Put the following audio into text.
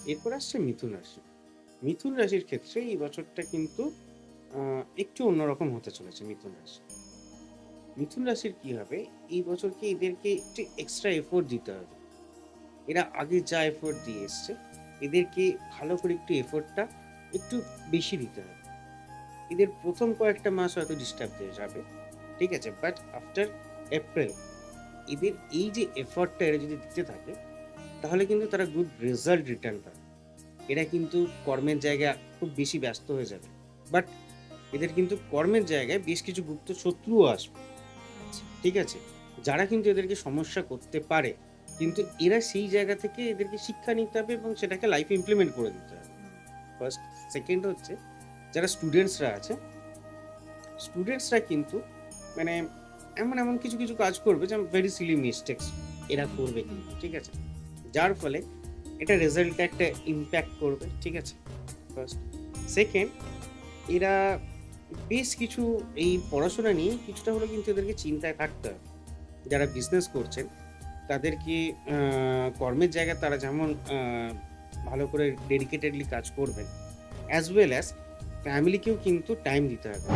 এরপর আসছে মিথুন রাশি। মিথুন রাশির ক্ষেত্রে এই বছরটা কিন্তু একটু অন্যরকম হতে চলেছে মিথুন রাশি। মিথুন রাশির কি হবে, এই বছরকে এদেরকে একটু এক্সট্রা এফোর্ট দিতে হবে। এরা আগে যা এফোর্ট দিয়ে এসছে, এদেরকে ভালো করে একটু এফোর্টটা একটু বেশি দিতে হবে। এদের ১ম কয়েকটা মাস হয়তো ডিস্টার্ব দিয়ে যাবে। ঠিক আছে? বাট আফটার এপ্রিল এদের এই যে এফোর্টটা এরা যদি দিতে থাকে, তাহলে কিন্তু তারা গুড রেজাল্ট রিটার্ন পাবে। এরা কিন্তু কর্মের জায়গায় খুব বেশি ব্যস্ত হয়ে যাবে। বাট এদের কিন্তু কর্মের জায়গায় বেশ কিছু গুপ্ত শত্রুও আসবে। আচ্ছা। ঠিক আছে? যারা কিন্তু এদেরকে সমস্যা করতে পারে। কিন্তু এরা সেই জায়গা থেকে এদেরকে শিক্ষা নিতে হবে এবং সেটাকে লাইফে ইমপ্লিমেন্ট করে দিতে হবে। হুম, ফার্স্ট, সেকেন্ড হচ্ছে যারা স্টুডেন্টসরা আছে, স্টুডেন্টসরা কিন্তু মানে এমন কিছু কাজ করবে যেমন ভেরি সিলি মিস্টেকস এরা হুম, করবে হুম, কিন্তু। ঠিক আছে? যার ফলে এটা রেজাল্টে একটা ইমপ্যাক্ট করবে। ঠিক আছে? ফার্স্ট। সেকেন্ড, এরা বেশ কিছু এই পড়াশোনা নিয়ে কিছুটা হলেও কিন্তু এদেরকে চিন্তায় থাকতে হবে। যারা বিজনেস করছেন তাদেরকে আ কর্মের জায়গায় তারা যেমন ভালো করে ডেডিকেটেডলি কাজ করবেন, অ্যাজ ওয়েল অ্যাজ ফ্যামিলিকেও কিন্তু টাইম দিতে হবে।